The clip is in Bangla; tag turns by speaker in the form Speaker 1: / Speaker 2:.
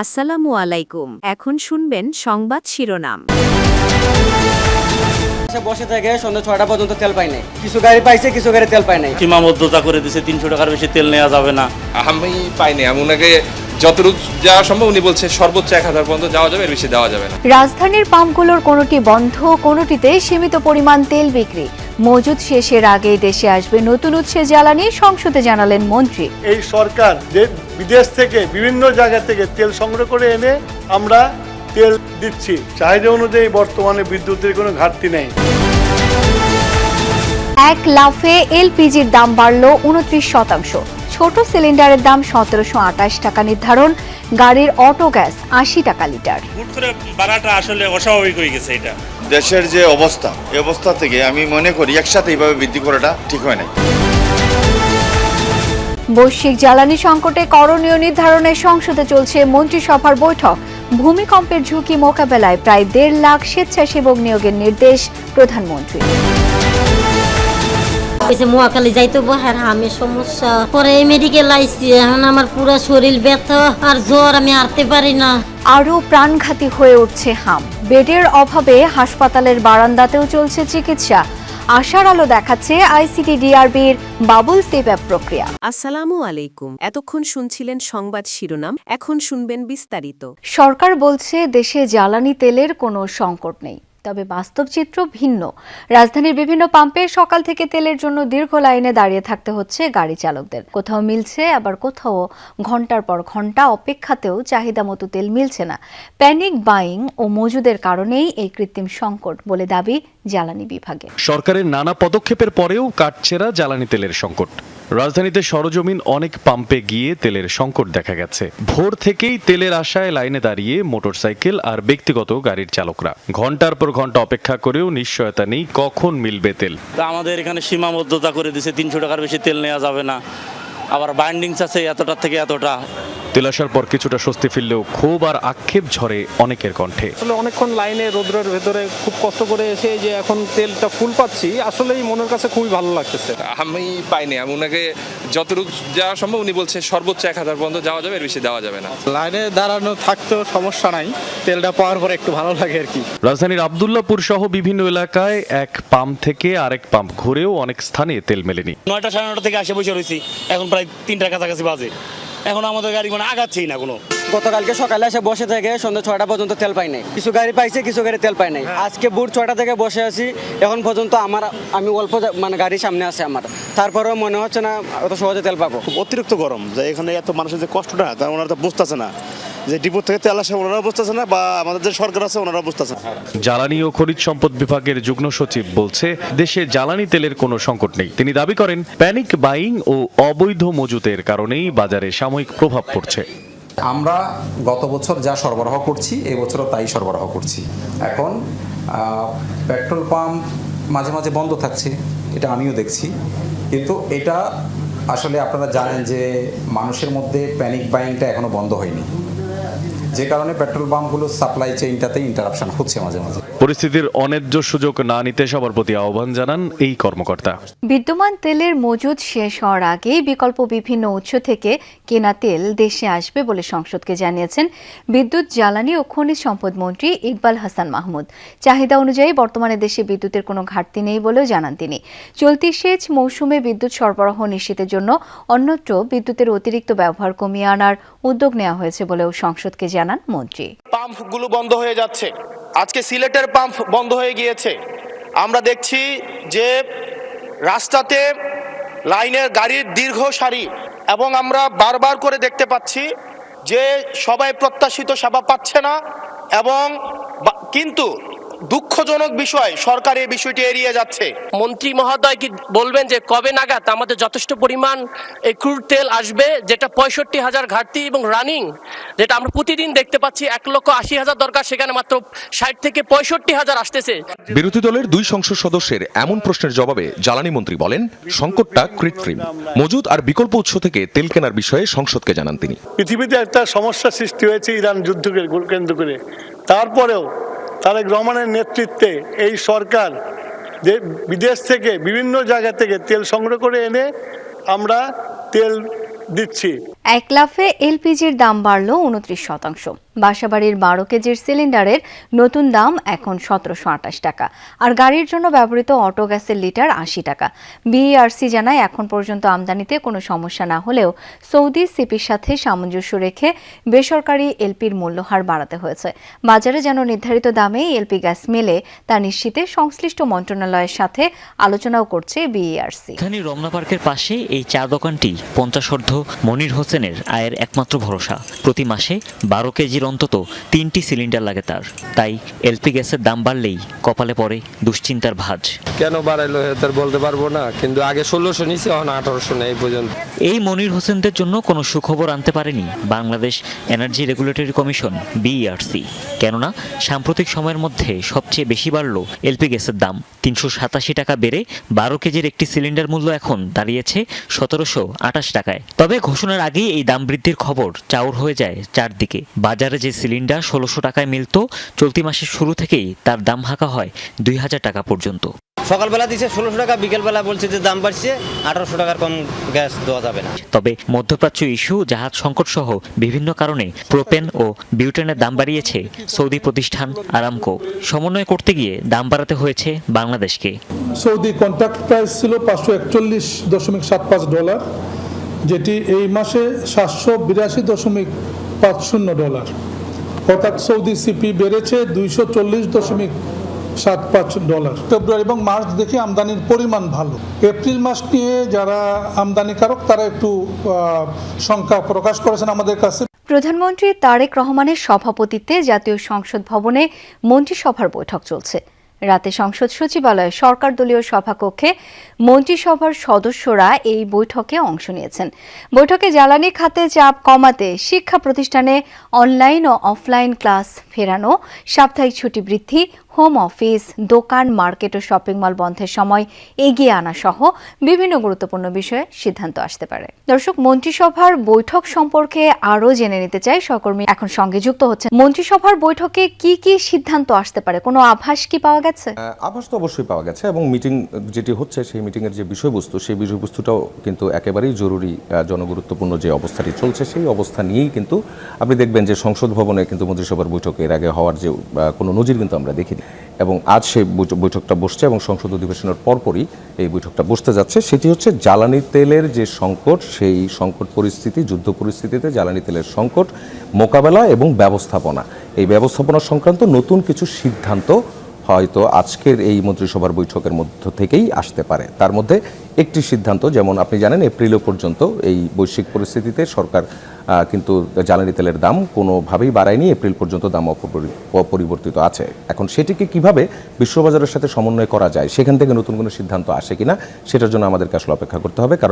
Speaker 1: আসসালামু আলাইকুম। এখন শুনবেন সংবাদ শিরোনাম।
Speaker 2: বসে থেকে সন্ধ্যা 6টা পর্যন্ত তেল পাই নাই। কিছু গাড়ি পাইছে, কিছু গাড়ি তেল পাই নাই।
Speaker 3: সীমাবদ্ধতা করে দিয়েছে, 300 টাকার বেশি তেল নেওয়া যাবে না।
Speaker 4: আমি পাইনি, আমি ওনাকে যতটুকু যাওয়া সম্ভব উনি বলছে সর্বোচ্চ 1000 পর্যন্ত যাওয়া যাবে, এর বেশি দেওয়া যাবে না।
Speaker 5: রাজধানীর পাম্পগুলোর কোনোটি বন্ধ, কোনোটিতে সীমিত পরিমাণ তেল বিক্রি। মজুদ শেষের আগেই দেশে আসবে নতুন উৎসে জ্বালানি, সংসদে জানালেন মন্ত্রী।
Speaker 6: এই সরকার যে বিদেশ থেকে বিভিন্ন জায়গা থেকে তেল সংগ্রহ করে এনে আমরা তেল দিচ্ছি। চাহিদা অনুযায়ী বর্তমানে বিদ্যুতের কোনো ঘাটতি নেই।
Speaker 5: এক লাফে এলপিজির দাম বাড়ল 29%। ছোট সিলিন্ডারের দাম 1728 টাকা নির্ধারণ, গাড়ির অটো গ্যাস 80 টাকা লিটার।
Speaker 3: হুট করে বাড়াটা আসলে অস্বাভাবিক হয়ে গেছে। এটা
Speaker 7: দেশের যে অবস্থা, এই অবস্থা থেকে আমি মনে করি একসাথে এইভাবে বৃদ্ধি করাটা ঠিক হয় না।
Speaker 5: বৈশ্বিক জ্বালানি সংকটে করণীয় নির্ধারণে সংসদে চলছে মন্ত্রিসভার বৈঠক। ভূমিকম্পের ঝুঁকি মোকাবেলায় প্রায় 1.5 লাখ স্বেচ্ছাসেবক নিয়োগের নির্দেশ প্রধানমন্ত্রী।
Speaker 8: মোয়াখালী যাইতে বহার হামের সমস্যা, পরে মেডিকেল আইসি, এখন আমার পুরো শরীর ব্যথা আর জ্বর, আমি হাঁটতে পারি না।
Speaker 5: আরও প্রাণঘাতী হয়ে উঠছে হাম। বেডের অভাবে হাসপাতালের বারান্দাতেও চলছে চিকিৎসা। আশার আলো দেখাচ্ছে আইসিটি-ডিআরবির বাবুল সেভ প্রক্রিয়া।
Speaker 1: আসসালামু আলাইকুম। এতক্ষণ শুনছিলেন সংবাদ শিরোনাম, এখন শুনবেন বিস্তারিত।
Speaker 5: সরকার বলছে দেশে জ্বালানি তেলের কোনো সংকট নেই, তবে বাস্তব চিত্র ভিন্ন। রাজধানীর বিভিন্ন পাম্পে সকাল থেকে তেলের জন্য দীর্ঘ লাইনে দাঁড়িয়ে থাকতে হচ্ছে গাড়ি চালকদের। কোথাও মিলছে, আবার কোথাও ঘন্টার পর ঘন্টা অপেক্ষাতেও চাহিদা মতো তেল মিলছে না। প্যানিক বাইং ও মজুদের কারণেই এই কৃত্রিম সংকট বলে দাবি জ্বালানি বিভাগে।
Speaker 9: সরকারের নানা পদক্ষেপের পরেও কাটছেরা জ্বালানি তেলের সংকট। রাজধানীতে সরজমিন অনেক পাম্পে গিয়ে তেলের সংকট দেখা গেছে। ভোর থেকেই তেলের আশায় লাইনে দাঁড়িয়ে মোটরসাইকেল আর ব্যক্তিগত গাড়ির চালকরা। ঘন্টার পর ঘন্টা অপেক্ষা করেও নিশ্চয়তা নেই কখন মিলবে তেল।
Speaker 3: তা আমাদের এখানে সীমাবদ্ধতা করে দিয়েছে, 300 টাকার বেশি তেল নেওয়া যাবে না। আবার বাইন্ডিংস আছে এতটা থেকে এতটা।
Speaker 9: তেল আসার পর কিছুটা স্বস্তি ফিরলেও ক্ষোভ আর আক্ষেপ ঝরে অনেকের কণ্ঠে।
Speaker 10: আসলে অনেকক্ষণ লাইনে রোদ্রের ভেতরে খুব কষ্ট করে এসে যে এখন তেলটা ফুল পাচ্ছি, আসলেই মনের কাছে খুবই ভালো লাগতেছে।
Speaker 4: আমি পাইনি, আমি ওনাকে যতটুকু যাওয়া সম্ভব উনি বলছে সর্বোচ্চ 1000 পর্যন্ত যাওয়া যাবে, এর বেশি দেওয়া যাবে না।
Speaker 10: লাইনে দাঁড়ানো থাকতেও সমস্যা নাই, তেলটা পাওয়ার পর একটু ভালো লাগে আর কি।
Speaker 9: রাজধানীর আব্দুল্লাহপুর সহ বিভিন্ন এলাকায় এক পাম্প থেকে আরেক পাম্প ঘুরেও অনেক স্থানে তেল মেলেনি।
Speaker 3: 9টা সাড়ে 9টা থেকে আসে বসে রয়েছি, এখন প্রায় 3টার কাছাকাছি বাজে। এখন আমাদের গাড়ি কোনো আগাচ্ছেই না কোনো।
Speaker 2: গতকালকে সকালে এসে বসে থেকে সন্ধ্যা 6টা পর্যন্ত তেল পাই নাই। কিছু গাড়ি পাইছে, কিছু গাড়ি তেল পাই নাই। আজকে ভোর 6টা থেকে বসে আছি, এখন পর্যন্ত আমি অল্প গাড়ি সামনে আছে আমার, তারপরেও মনে হচ্ছে না অত সহজে তেল পাবো।
Speaker 11: অতিরিক্ত গরম, যে এখানে এত মানুষের যে কষ্টটা, তা ওনারা তো বুঝতেছে না। যে ডিপো থেকে তেল আসে ওনারা বুঝতেছে না, বা আমাদের যে সরকার আছে ওনারা বুঝতেছে না।
Speaker 9: জ্বালানি ও খনিজ সম্পদ বিভাগের যুগ্ম সচিব বলছে দেশে জ্বালানি তেলের কোনো সংকট নেই। তিনি দাবি করেন প্যানিক বাইং ও অবৈধ মজুতের কারণেই বাজারে সাময়িক প্রভাব পড়ছে।
Speaker 12: আমরা গত বছর যা সরবরাহ করছি এই বছরও তাই সরবরাহ করছি। এখন পেট্রোল পাম্প মাঝে মাঝে বন্ধ থাকছে, এটা আমিও দেখছি, কিন্তু এটা আসলে আপনারা জানেন যে মানুষের মধ্যে প্যানিক বাইংটা এখনো বন্ধ হয়নি, যে কারণে পেট্রোল পাম্পগুলোর সাপ্লাই চেইনটাতে ইন্টারাপশন হচ্ছে মাঝে মাঝে।
Speaker 9: পরিস্থিতির অন্যায্য সুযোগ না নিতে সবার প্রতি আহ্বান জানান এই কর্মকর্তা।
Speaker 5: বিদ্যমান তেলের মজুদ শেষ হওয়ার আগেই বিকল্প বিভিন্ন উৎস থেকে কেনা তেল দেশে আসবে বলে সংসদকে জানিয়েছেন বিদ্যুৎ, জ্বালানি ও খনিজ সম্পদ মন্ত্রী ইকবাল হাসান মাহমুদ। চাহিদা অনুযায়ী বর্তমানে দেশে বিদ্যুতের কোনো ঘাটতি নেই বলেও জানান তিনি। চলতি সেচ মৌসুমে বিদ্যুৎ সরবরাহ নিশ্চিতের জন্য অন্যত্র বিদ্যুতের অতিরিক্ত ব্যবহার কমিয়ে আনার উদ্যোগ নেওয়া হয়েছে বলেও সংসদকে জানান মন্ত্রী।
Speaker 11: পাম্পগুলো বন্ধ হয়ে যাচ্ছে, আজকে সিলেটের পাম্প বন্ধ হয়ে গিয়েছে। আমরা দেখছি যে রাস্তাতে লাইনের গাড়ির দীর্ঘ সারি, এবং আমরা বারবার করে দেখতে পাচ্ছি যে সবাই প্রত্যাশিত সেবা পাচ্ছে না, এবং কিন্তু দুঃখজনক বিষয় সরকার এই বিষয়টি এড়িয়ে যাচ্ছে।
Speaker 13: মন্ত্রী মহোদয় কি বলবেন যে কবে নাগাদ আমাদের যথেষ্ট পরিমাণ এই ক্রুড তেল আসবে, যেটা 65,000 ঘাটতি এবং রানিং, যেটা আমরা প্রতিদিন দেখতে পাচ্ছি 1,80,000 দরকার, সেখানে মাত্র 60 থেকে 65,000 আসতেছে।
Speaker 14: বিরোধী দলের 2 সংসদ সদস্যের এমন প্রশ্নের জবাবে জ্বালানি মন্ত্রী বলেন সংকটটা কৃত্রিম। মজুদ আর বিকল্প উৎস থেকে তেল কেনার বিষয়ে সংসদকে জানান তিনি।
Speaker 6: পৃথিবীতে একটা সমস্যা সৃষ্টি হয়েছে ইরান যুদ্ধকে কেন্দ্র করে, তারপরেও তারেক রহমানের নেতৃত্বে এই সরকার যে বিদেশ থেকে বিভিন্ন জায়গা থেকে তেল সংগ্রহ করে এনে আমরা তেল দিচ্ছি।
Speaker 5: এক লাফে এলপিজির দাম বাড়ল 29%। বাসাবাড়ির 12 কেজির সিলিন্ডারের নতুন দাম এখন 1728 টাকা, আর গাড়ির জন্য ব্যবহৃত অটো গ্যাসের লিটার 80 টাকা। বিইআরসি জানায় এখন পর্যন্ত আমদানিতে কোনো সমস্যা না হলেও সৌদি সিপির সাথে সামঞ্জস্য রেখে বেসরকারি এলপির মূল্যহার বাড়াতে হয়েছে। বাজারে যেন নির্ধারিত দামে এলপি গ্যাস মেলে তা নিশ্চিতে সংশ্লিষ্ট মন্ত্রণালয়ের সাথে আলোচনাও করছে বিইআরসি।
Speaker 15: এখানে রমনা পার্কের পাশে এই চা দোকানটি 50 মনির হোসেনের আয়ের একমাত্র ভরসা। প্রতি মাসে 12 কেজির অন্তত 3টি সিলিন্ডার লাগে তার, তাই এলপি গ্যাসের দাম বাড়লেই কপালে পড়ে দুশ্চিন্তার ভাঁজ।
Speaker 10: কেন বাড়াইলো তার বলতে পারবো না, কিন্তু আগে 1600 নিছে, এখন 1800 নেই পর্যন্ত।
Speaker 15: এই মনির হোসেনদের জন্য কোনো সুখবর আনতে পারেনি Bangladesh energy regulatory commission BERC. কেননা সাম্প্রতিক সময়ের মধ্যে সবচেয়ে বেশি বাড়ল এলপি গ্যাসের দাম। 387 টাকা বেড়ে 12 কেজির একটি সিলিন্ডার মূল্য এখন দাঁড়িয়েছে 1728 টাকায়। তবে ঘোষণার আগেই এই দাম বৃদ্ধির খবর চাউর হয়ে যায় চারদিকে। বাজারে যে সিলিন্ডার 1600 টাকায় মিলত, চলতি মাসের শুরু থেকেই তার দাম হাঁকা হয় 2000 টাকা পর্যন্ত।
Speaker 2: সকালবেলা দিচ্ছে 1600 টাকা, বিকেলবেলা বলছে যে দাম বাড়ছে 1800 টাকার কম গ্যাস দেওয়া যাবে না।
Speaker 15: তবে মধ্যপ্রাচ্য ইস্যু, জাহাজ সংকট সহ বিভিন্ন কারণে প্রোপেন ও বিউটেনের দাম বাড়িয়েছে সৌদি প্রতিষ্ঠান আরামকো। সমন্বয় করতে গিয়ে দাম বাড়াতে হয়েছে বাংলাদেশকে।
Speaker 6: সৌদি কন্ট্রাক্ট প্রাইস ছিল $541.75, যেটি এই মাসে $782.50। অর্থাৎ সৌদি সিপি বেড়েছে $240.75। ফেব্রুয়ারি এবং মার্চ দেখে আমদানির পরিমাণ ভালো। এপ্রিল মাস নিয়ে যারা আমদানিকারক তারা একটু শঙ্কা প্রকাশ করেছেন আমাদের কাছে।
Speaker 5: প্রধানমন্ত্রী তারেক রহমানের সভাপতিত্বে জাতীয় সংসদ ভবনে মন্ত্রিসভার বৈঠক চলছে। রাতে সংসদ সচিবালয়ে সরকার দলীয় সভাকক্ষে মন্ত্রিসভার সদস্যরা এই বৈঠকে অংশ নিয়েছেন। বৈঠকে জ্বালানি খাতে চাপ কমাতে শিক্ষা প্রতিষ্ঠানে অনলাইন ও অফলাইন ক্লাস ফেরানো, সাপ্তাহিক ছুটি বৃদ্ধি, হোম অফিস, দোকান, মার্কেট ও শপিং মল বন্ধের সময় এগিয়ে আনা সহ বিভিন্ন গুরুত্বপূর্ণ বিষয়ে সিদ্ধান্ত আসতে পারে। দর্শক, মন্ত্রিসভার বৈঠক সম্পর্কে আরও জেনে নিতে চাই, সহকর্মী এখন সঙ্গে যুক্ত হচ্ছে। মন্ত্রিসভার বৈঠকে কি কি সিদ্ধান্ত আসতে পারে, কোনো আভাস কি পাওয়া গেছে?
Speaker 12: আভাস তো অবশ্যই পাওয়া গেছে, এবং মিটিং যেটি হচ্ছে সেই মিটিংয়ের যে বিষয়বস্তু, সেই বিষয়বস্তুটাও কিন্তু একেবারেই জরুরি, জনগুরুত্বপূর্ণ যে অবস্থাটি চলছে সেই অবস্থা নিয়েই কিন্তু আপনি দেখবেন যে সংসদ ভবনে কিন্তু মন্ত্রিসভার বৈঠক এর আগে হওয়ার যে কোনো নজির কিন্তু আমরা দেখিনি, এবং আজ সেই বৈঠকটা বসছে এবং সংসদ অধিবেশনের পরপরই এই বৈঠকটা বসতে যাচ্ছে। সেটি হচ্ছে জ্বালানি তেলের যে সংকট, সেই সংকট পরিস্থিতি, যুদ্ধ পরিস্থিতিতে জ্বালানি তেলের সংকট মোকাবেলা এবং ব্যবস্থাপনা, এই ব্যবস্থাপনা সংক্রান্ত নতুন কিছু সিদ্ধান্ত হয়তো আজকের এই মন্ত্রিসভার বৈঠকের মধ্য থেকেই আসতে পারে। তার মধ্যে একটি সিদ্ধান্ত, যেমন আপনি জানেন এপ্রিল পর্যন্ত এই বৈশ্বিক পরিস্থিতিতে সরকার কিন্তু জ্বালানি তেলের দাম কোনোভাবেই বাড়ায়নি, এপ্রিল পর্যন্ত দাম অপরিবর্তিত আছে। এখন সেটিকে কিভাবে বিশ্ববাজারের সাথে সমন্বয় করা যায়, সেখান থেকে নতুন কোনো সিদ্ধান্ত আসে কিনা সেটার জন্য আমাদেরকে আসলে অপেক্ষা করতে হবে। কারণ